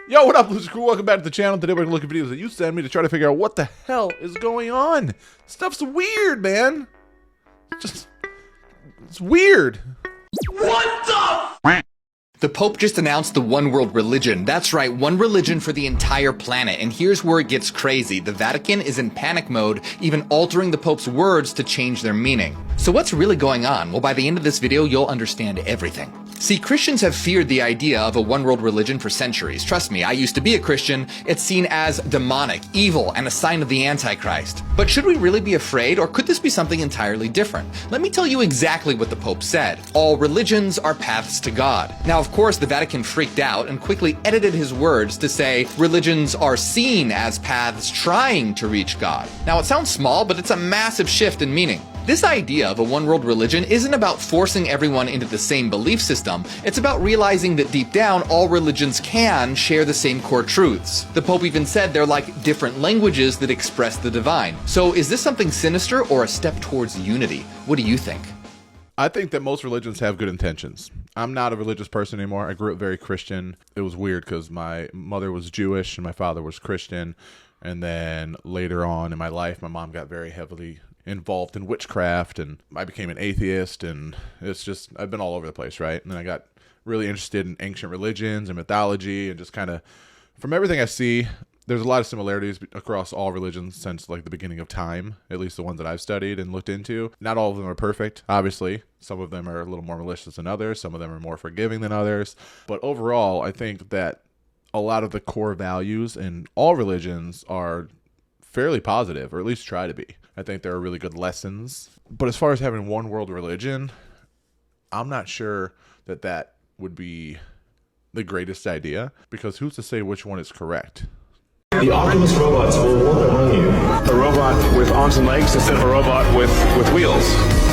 Yo, what up, loser crew? Welcome back to the channel. Today we're going to look at videos that you send me to try to figure out what the hell is going on. Stuff's weird, man. It's weird. What the? The Pope just announced the one world religion. That's right, one religion for the entire planet. And here's where it gets crazy. The Vatican is in panic mode, even altering the Pope's words to change their meaning. So what's really going on? Well, by the end of this video, you'll understand everything. See, Christians have feared the idea of a one world religion for centuries. Trust me, I used to be a Christian. It's seen as demonic, evil, and a sign of the Antichrist. But should we really be afraid, or could this be something entirely different? Let me tell you exactly what the Pope said. All religions are paths to God. Now, of course, the Vatican freaked out and quickly edited his words to say religions are seen as paths trying to reach God. Now, it sounds small, but it's a massive shift in meaning. This idea of a one-world religion isn't about forcing everyone into the same belief system. It's about realizing that deep down, all religions can share the same core truths. The Pope even said they're like different languages that express the divine. So is this something sinister or a step towards unity? What do you think? I think that most religions have good intentions. I'm not a religious person anymore. I grew up very Christian. It was weird because my mother was Jewish and my father was Christian. And then later on in my life, my mom got very heavily involved in witchcraft and I became an atheist, and it's just, I've been all over the place, right? And then I got really interested in ancient religions and mythology, and just kind of, from everything I see, there's a lot of similarities across all religions since like the beginning of time, at least the ones that I've studied and looked into. Not all of them are perfect, obviously. Some of them are a little more malicious than others. Some of them are more forgiving than others. But overall, I think that a lot of the core values in all religions are fairly positive, or at least try to be. I think there are really good lessons. But as far as having one world religion, I'm not sure that that would be the greatest idea, because who's to say which one is correct? The Optimus robots will walk among you. A robot with arms and legs instead of a robot with wheels.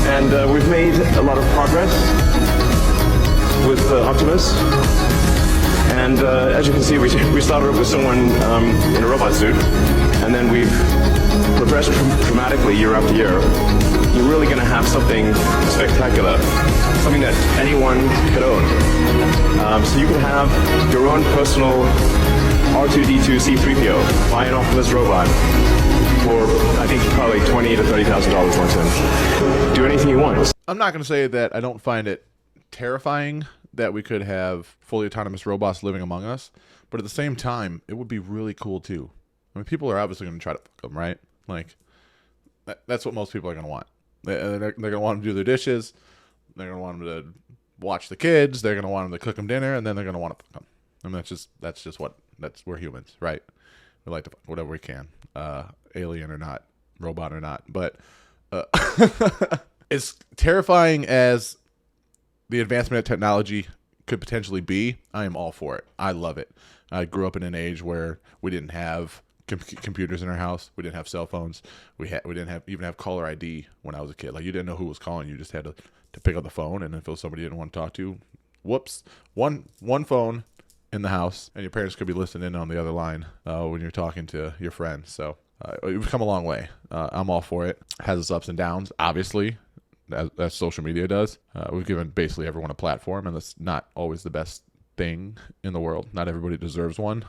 And we've made a lot of progress with Optimus. And as you can see, we started with someone in a robot suit, and then we've progressed dramatically year after year. You're really going to have something spectacular, something that anyone could own. So you can have your own personal R2-D2 C-3PO, buy an Optimus robot for, I think, probably $20,000 to $30,000 once in. Do anything you want. I'm not going to say that I don't find it terrifying that we could have fully autonomous robots living among us, but at the same time, it would be really cool too. I mean, people are obviously going to try to fuck them, right? Like, that's what most people are going to want. They're going to want them to do their dishes. They're going to want them to watch the kids. They're going to want them to cook them dinner, and then they're going to want to fuck them. I mean, we're humans, right? We like to fuck whatever we can, alien or not, robot or not. But as terrifying as the advancement of technology could potentially be, I am all for it. I love it. I grew up in an age where we didn't have computers in our house. We didn't have cell phones. We didn't even have caller ID when I was a kid. Like, you didn't know who was calling. You just had to pick up the phone, and if it was somebody you didn't want to talk to, whoops, one phone in the house, and your parents could be listening in on the other line when you're talking to your friends. So we've come a long way. I'm all for it. It has its ups and downs, obviously, as social media does. We've given basically everyone a platform, and that's not always the best thing in the world. Not everybody deserves one.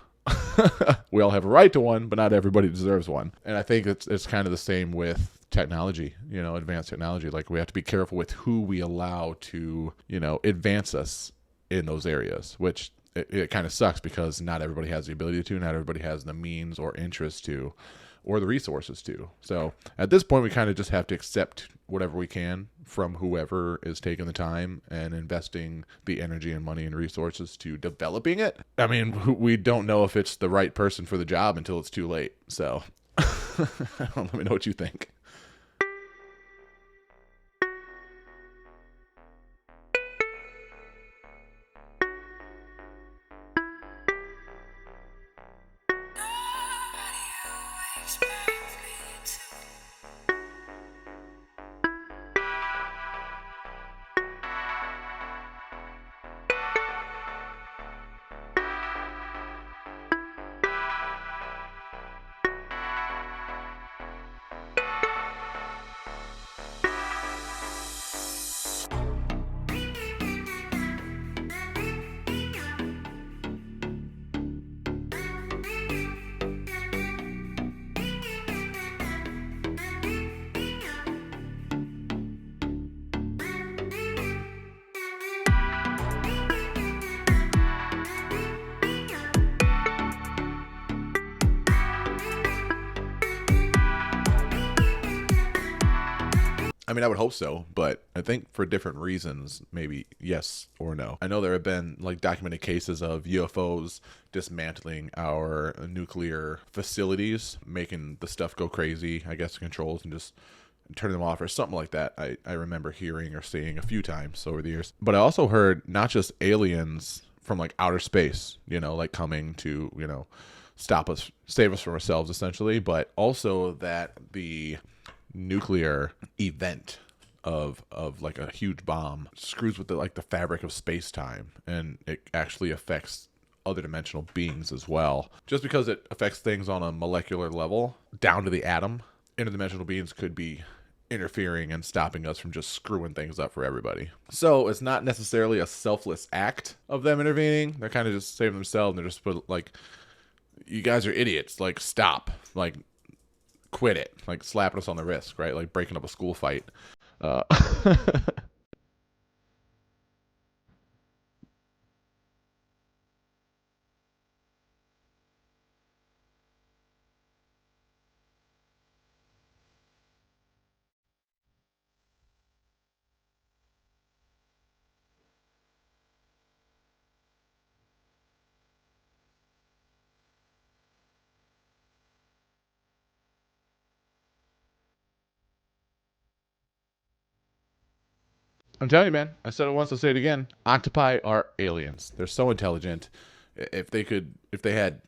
We all have a right to one, but not everybody deserves one. And I think it's kind of the same with technology, advanced technology. Like, we have to be careful with who we allow to, advance us in those areas, which it kind of sucks because not everybody has the ability to, not everybody has the means or interest to, or the resources to. So at this point, we kind of just have to accept whatever we can from whoever is taking the time and investing the energy and money and resources to developing it. I mean, we don't know if it's the right person for the job until it's too late. So let me know what you think. mean, I would hope so, but I think for different reasons, maybe yes or no. I know there have been like documented cases of UFOs dismantling our nuclear facilities, making the stuff go crazy, I guess, the controls, and just turning them off or something like that. I remember hearing or seeing a few times over the years. But I also heard not just aliens from like outer space, like coming to, stop us, save us from ourselves essentially, but also that the nuclear event of like a huge bomb screws with the fabric of space-time, and it actually affects other dimensional beings as well. Just because it affects things on a molecular level down to the atom, interdimensional beings could be interfering and stopping us from just screwing things up for everybody. So it's not necessarily a selfless act of them intervening. They're kind of just saving themselves, and they're just put like, you guys are idiots, like stop, like quit it, like slapping us on the wrist, right? Like breaking up a school fight. I'm telling you, man. I said it once, I'll say it again. Octopi are aliens. They're so intelligent. If they had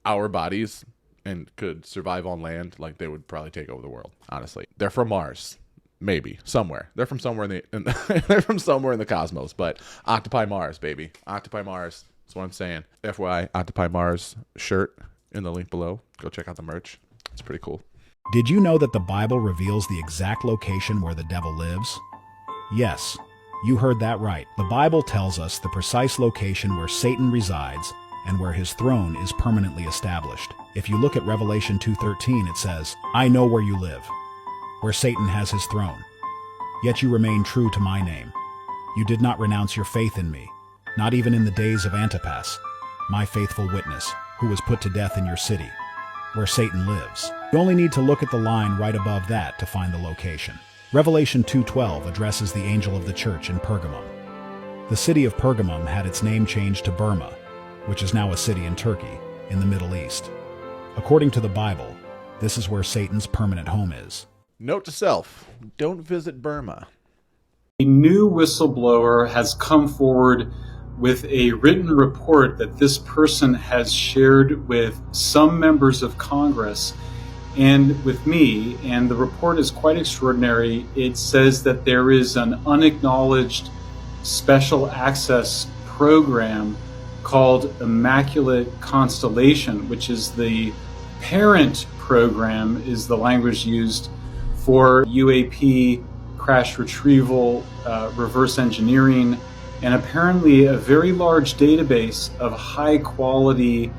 our bodies and could survive on land, like they would probably take over the world. Honestly, they're from Mars, maybe somewhere. They're from somewhere they're from somewhere in the cosmos. But Octopi Mars, baby. Octopi Mars. That's what I'm saying. FYI, Octopi Mars shirt in the link below. Go check out the merch. It's pretty cool. Did you know that the Bible reveals the exact location where the devil lives? Yes, you heard that right. The Bible tells us the precise location where Satan resides and where his throne is permanently established. If you look at Revelation 2:13, it says, "I know where you live," where Satan has his throne. Yet you remain true to my name. You did not renounce your faith in me, not even in the days of Antipas, my faithful witness, who was put to death in your city, where Satan lives. You only need to look at the line right above that to find the location. Revelation 2:12 addresses the angel of the church in Pergamum. The city of Pergamum had its name changed to Burma, which is now a city in Turkey, in the Middle East. According to the Bible, this is where Satan's permanent home is. Note to self, don't visit Burma. A new whistleblower has come forward with a written report that this person has shared with some members of Congress and with me, and the report is quite extraordinary. It says that there is an unacknowledged special access program called Immaculate Constellation, which is the parent program, is the language used for UAP crash retrieval, reverse engineering, and apparently a very large database of high quality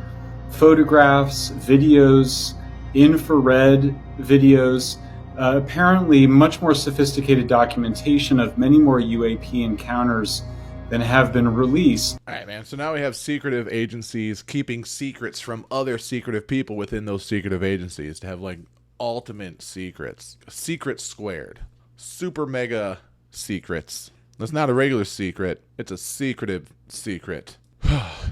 photographs, videos, infrared videos, apparently much more sophisticated documentation of many more UAP encounters than have been released. All right, man. So now we have secretive agencies keeping secrets from other secretive people within those secretive agencies to have like ultimate secrets. Secrets squared. Super mega secrets. That's not a regular secret. It's a secretive secret.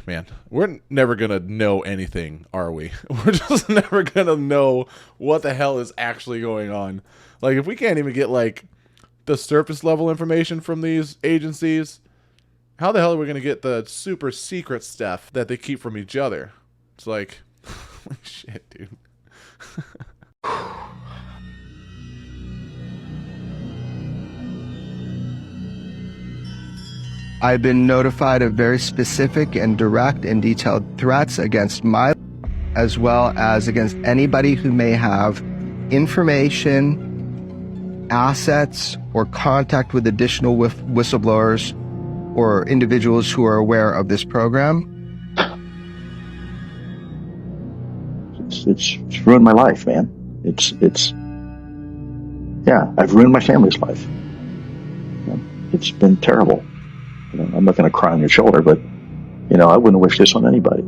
Man, we're never going to know anything, are we? We're just never going to know what the hell is actually going on. Like, if we can't even get, like, the surface level information from these agencies, how the hell are we going to get the super secret stuff that they keep from each other? It's like, shit, dude. I've been notified of very specific and direct and detailed threats against my, as well as against anybody who may have information, assets, or contact with additional whistleblowers or individuals who are aware of this program. It's ruined my life, man. Yeah, I've ruined my family's life. It's been terrible. I'm not going to cry on your shoulder, but, I wouldn't wish this on anybody.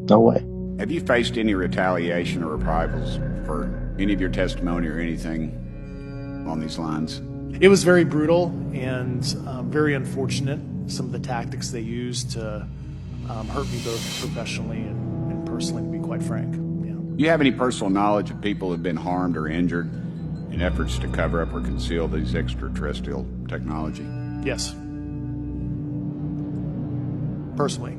No way. Have you faced any retaliation or reprisals for any of your testimony or anything? on these lines. It was very brutal and very unfortunate, some of the tactics they used to hurt me both professionally and personally, to be quite frank. Yeah. Do you have any personal knowledge of people who have been harmed or injured in efforts to cover up or conceal these extraterrestrial technology? Yes. Personally.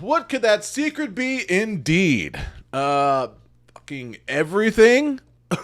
What could that secret be? Indeed. Fucking everything.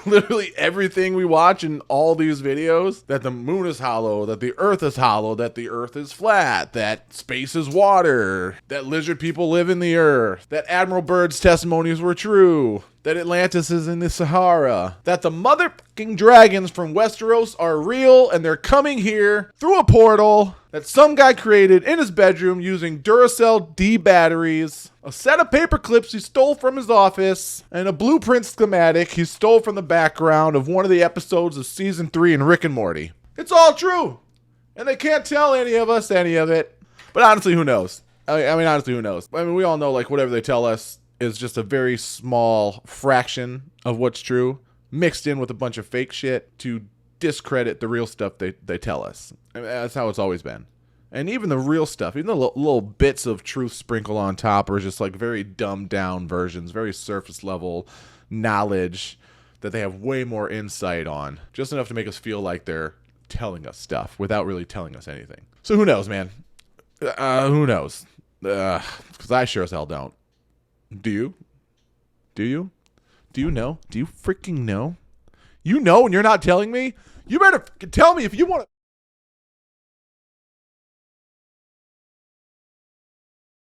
Literally everything we watch in all these videos, that the moon is hollow, that the earth is hollow, that the earth is flat, that space is water, that lizard people live in the earth, that Admiral Byrd's testimonies were true, that Atlantis is in the Sahara, that the motherfucking dragons from Westeros are real and they're coming here through a portal that some guy created in his bedroom using Duracell D batteries, a set of paper clips he stole from his office, and a blueprint schematic he stole from the background of one of the episodes of season 3 in Rick and Morty. It's all true. And they can't tell any of us any of it. But honestly, who knows? I mean, honestly, who knows? I mean, we all know, like, whatever they tell us is just a very small fraction of what's true, mixed in with a bunch of fake shit to discredit the real stuff they tell us. I mean, that's how it's always been. And even the real stuff, even the little bits of truth sprinkled on top are just like very dumbed down versions, very surface level knowledge that they have way more insight on. Just enough to make us feel like they're telling us stuff without really telling us anything. So who knows, man? Who knows? Because I sure as hell don't. Do you? Do you? Do you know? Do you freaking know? You know and you're not telling me? You better tell me if you want to.